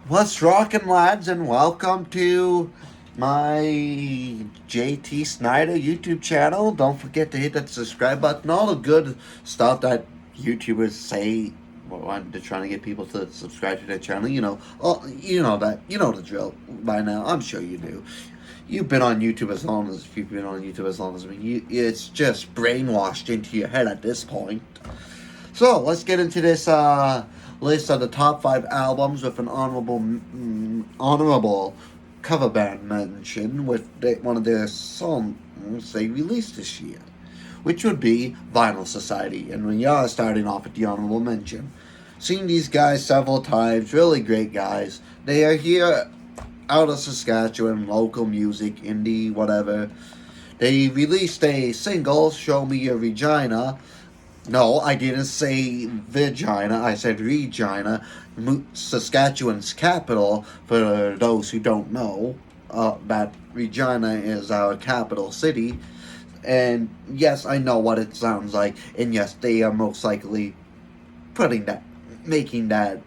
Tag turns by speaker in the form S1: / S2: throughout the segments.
S1: What's rockin', lads, and welcome to my JT Snyder YouTube channel. Don't forget to hit that subscribe button. All the good stuff that YouTubers say when they're trying to get people to subscribe to their channel. You know the drill by now. I'm sure you do. You've been on YouTube as long as you've been on YouTube as long as me. It's just brainwashed into your head at this point. So let's get into this list of the top 5 albums with an honorable cover band mention with one of their songs they released this year, which would be Vinyl Society. And we are starting off with the honorable mention. Seen these guys several times, really great guys. They are here out of Saskatchewan, local music, indie, whatever. They released a single, Show Me Your Regina. No, I didn't say Vagina, I said Regina, Saskatchewan's capital, for those who don't know, that Regina is our capital city. And yes, I know what it sounds like, and yes, they are most likely making that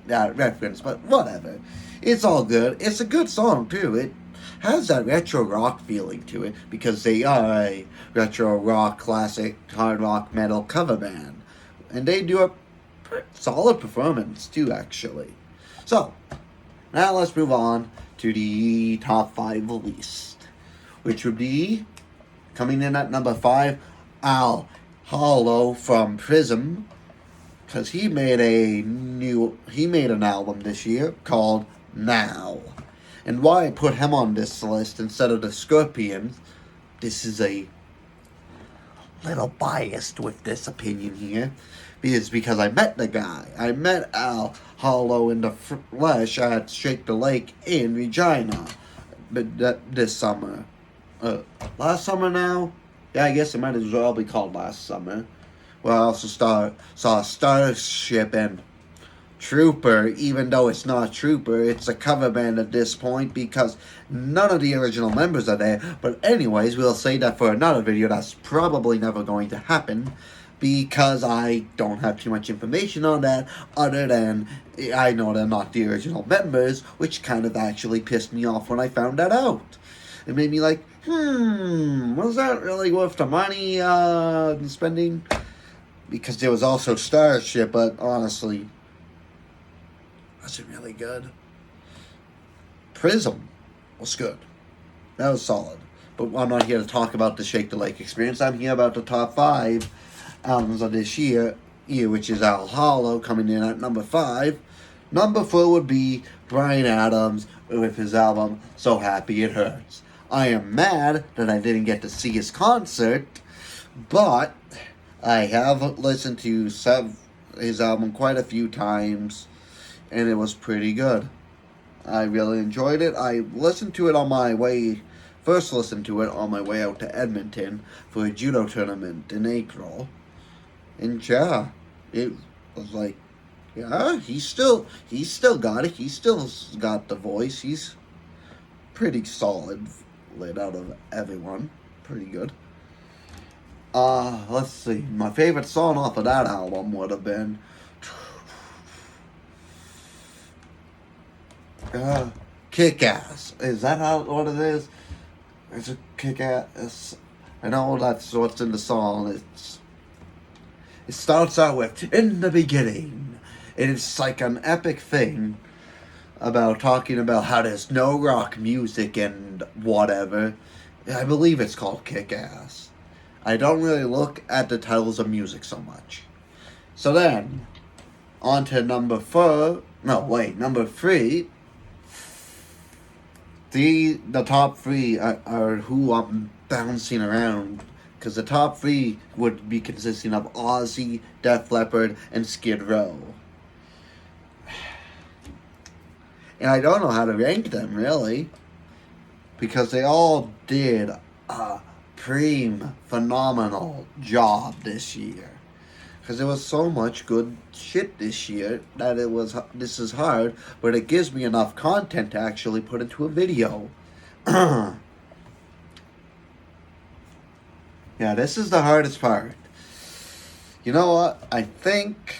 S1: reference, but whatever. It's all good. It's a good song, too. It has that retro rock feeling to it because they are a retro rock, classic, hard rock, metal cover band. And they do a solid performance, too, actually. So, now let's move on to the top 5 list, which would be, coming in at number 5, Al Hollow from Prism, because he made an album this year called Now. And why I put him on this list instead of the Scorpions, this is a little biased with this opinion here, is because I met the guy. I met Al Hollow in the flesh at Shake the Lake in Regina, this summer. Last summer now? Yeah, I guess it might as well be called last summer. Well, I also saw Starship and Trooper, even though it's not Trooper, it's a cover band at this point because none of the original members are there. But anyways, we'll say that for another video. That's probably never going to happen because I don't have too much information on that other than I know they're not the original members, which kind of actually pissed me off when I found that out. It made me like, was that really worth the money spending? Because there was also Starship, but honestly, wasn't really good. Prism was good. That was solid. But I'm not here to talk about the Shake the Lake experience. I'm here about the top 5 albums of this year, which is Al Hollow coming in at number 5. Number 4 would be Bryan Adams with his album So Happy It Hurts. I am mad that I didn't get to see his concert, but I have listened to his album quite a few times, and it was pretty good. I really enjoyed it. I listened to it on my way out to Edmonton for a judo tournament in April. And yeah, it was like, yeah, he's still got it. He's still got the voice. He's pretty solid, laid out of everyone. Pretty good. Let's see. My favorite song off of that album would have been Kick-Ass. Is that what it is? It's a Kick-Ass. I know that's what's in the song. It starts out with, in the beginning. And it's like an epic thing about talking about how there's no rock music and whatever. I believe it's called Kick-Ass. I don't really look at the titles of music so much. So then, on to number 3. The top 3 are who I'm bouncing around. Because the top 3 would be consisting of Ozzy, Def Leppard, and Skid Row. And I don't know how to rank them, really. Because they all did a phenomenal job this year. Because there was so much good shit this year that this is hard, but it gives me enough content to actually put into a video. Yeah, this is the hardest part. You know what? I think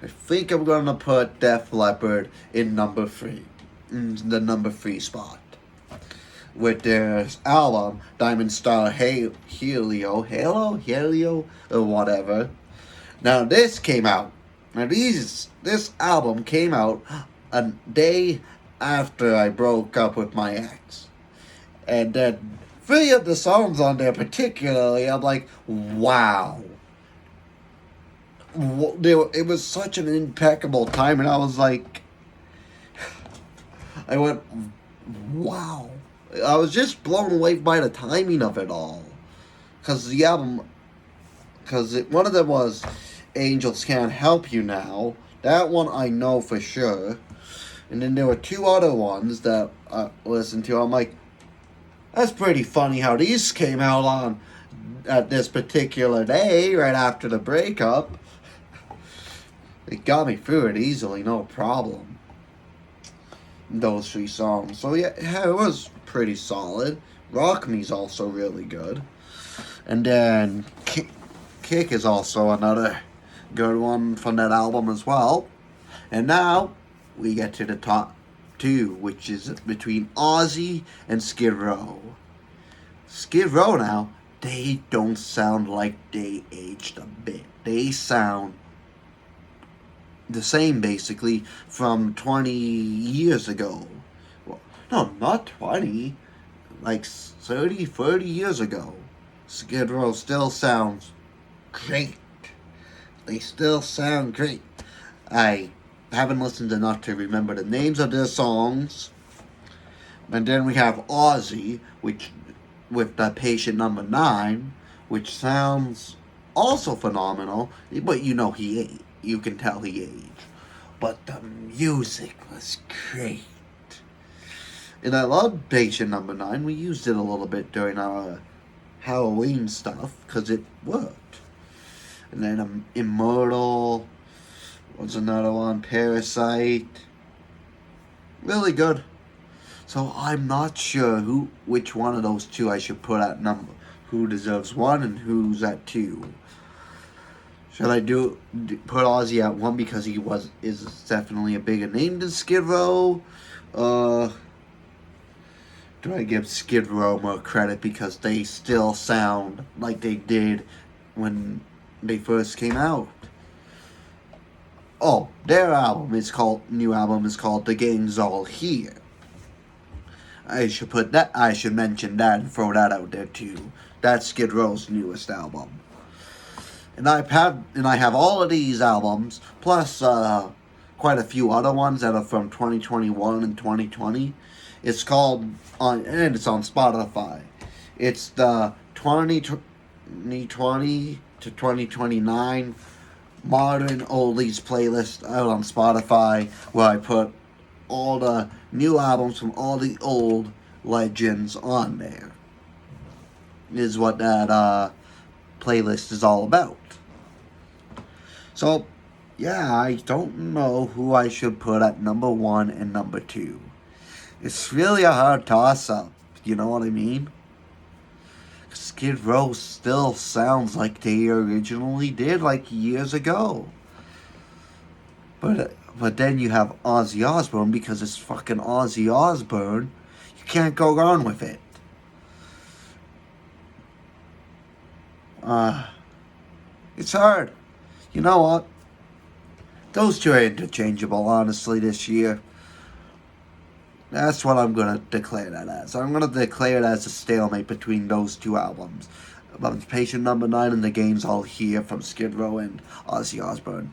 S1: I think I'm gonna put Def Leppard in number 3, in the number 3 spot, with their album Diamond Star Helio, or whatever. Now this came out. Now this album came out a day after I broke up with my ex, and then 3 of the songs on there particularly, I'm like, wow. It was such an impeccable time, and I was like, I went, wow. I was just blown away by the timing of it all. Because the album, one of them was Angels Can't Help You Now. That one I know for sure. And then there were 2 other ones that I listened to. I'm like, that's pretty funny how these came out on at this particular day, right after the breakup. It got me through it easily, no problem. Those 3 songs. So yeah, it was pretty solid. Rock Me's also really good. And then Kick is also another good one from that album as well. And now we get to the top 2, which is between Ozzy and Skid Row. Skid Row now, they don't sound like they aged a bit. They sound the same basically from 20 years ago. Well, no, not 20, like 30 years ago. Skid Row still sounds great. They still sound great. I haven't listened enough to remember the names of their songs. And then we have Ozzy, which with the Patient Number 9, which sounds also phenomenal, but you can tell he aged. But the music was great. And I love Patient Number 9. We used it a little bit during our Halloween stuff, because it worked. And then Immortal was another one. Parasite. Really good. So I'm not sure which one of those 2 I should put at number. Who deserves 1 and who's at 2. Should I put Ozzy at 1 because he is definitely a bigger name than Skid Row? Do I give Skid Row more credit because they still sound like they did when they first came out? Oh, their new album is called The Gang's All Here. I should mention that and throw that out there too. That's Skid Row's newest album. And I have all of these albums, plus quite a few other ones that are from 2021 and 2020. It's on Spotify. It's the 2020 to 2029 Modern Oldies playlist out on Spotify, where I put all the new albums from all the old legends on there. Is what that playlist is all about. So, yeah, I don't know who I should put at number 1 and number 2. It's really a hard toss-up, you know what I mean? Skid Row still sounds like they originally did, like years ago. But then you have Ozzy Osbourne, because it's fucking Ozzy Osbourne. You can't go wrong with it. It's hard. You know what? Those 2 are interchangeable, honestly, this year. That's what I'm going to declare that as. I'm going to declare it as a stalemate between those 2 albums. Patient Number 9 and The Gang's All Here from Skid Row and Ozzy Osbourne.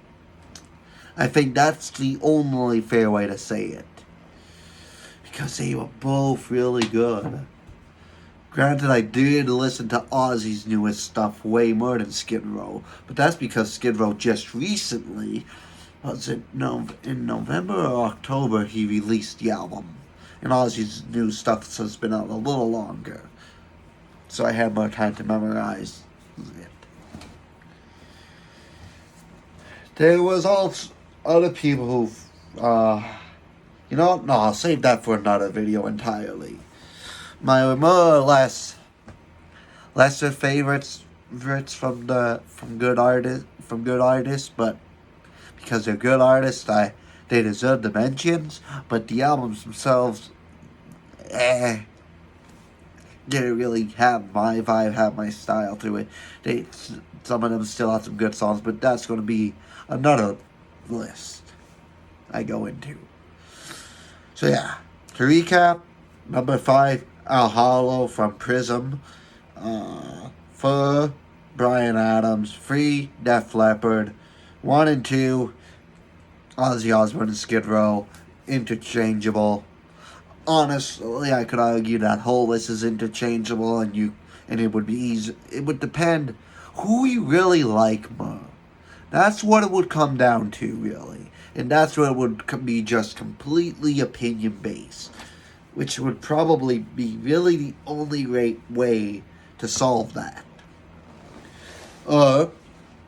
S1: I think that's the only fair way to say it. Because they were both really good. Granted, I did listen to Ozzy's newest stuff way more than Skid Row, but that's because Skid Row just recently, in November or October, he released the album. And Ozzy's new stuff has been out a little longer. So I had more time to memorize it. There was also other people who, I'll save that for another video entirely. My more or less lesser favorites from good artists, but because they're good artists. They deserve the mentions, but the albums themselves, didn't really have my vibe, have my style to it. Some of them still have some good songs, but that's going to be another list I go into. So yeah, to recap, number 5, Al Hollow from Prism. For Bryan Adams, 3, Def Leppard. 1 and 2, Ozzy Osbourne and Skid Row, interchangeable. Honestly, I could argue that whole list is interchangeable, and it would be easy. It would depend who you really like more. That's what it would come down to, really, and that's what it would be, just completely opinion based, which would probably be really the only right way to solve that.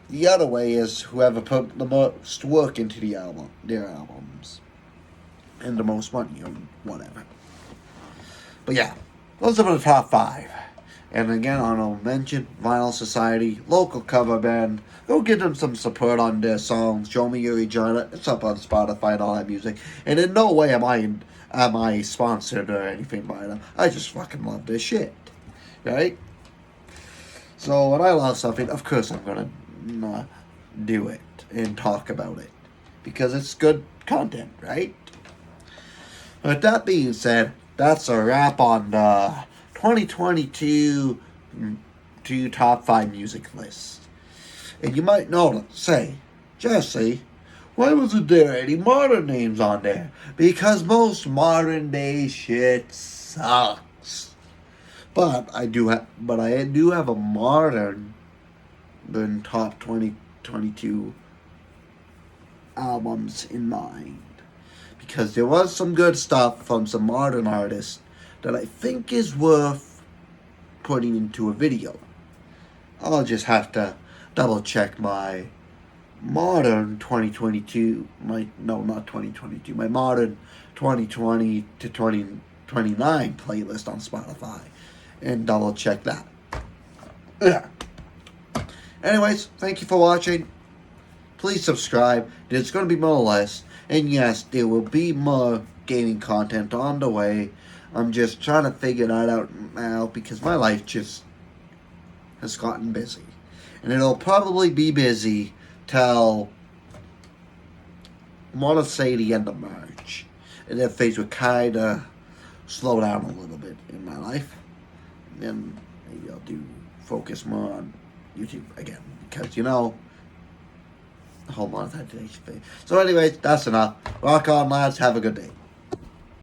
S1: The other way is whoever put the most work into their albums, and the most money or whatever. But yeah, those are the top 5. And again, honorable mention, Vinyl Society, local cover band. Go give them some support on their songs. Show Me Your Regina. It's up on Spotify and all that music. And in no way am I sponsored or anything by them. I just fucking love this shit, right? So when I love something, of course I'm gonna do it and talk about it, because it's good content, right? With that being said, that's a wrap on the 2022 top 5 music list. And you might say, Jesse, why wasn't there any modern names on there? Because most modern day shit sucks. But I do have a modern than top 2022 albums in mind, because there was some good stuff from some modern artists that I think is worth putting into a video. I'll just have to double check my modern 2022, my modern 2020 to 2029 playlist on Spotify and double check that. Yeah. Anyways, thank you for watching. Please subscribe. There's going to be more lists. And yes, there will be more gaming content on the way. I'm just trying to figure that out now, because my life just has gotten busy. And it'll probably be busy till, I want to say, the end of March. And then things will kind of slow down a little bit in my life. And then maybe I'll focus more on YouTube again, because the whole monetization thing. So anyways, that's enough. Rock on, lads. Have a good day.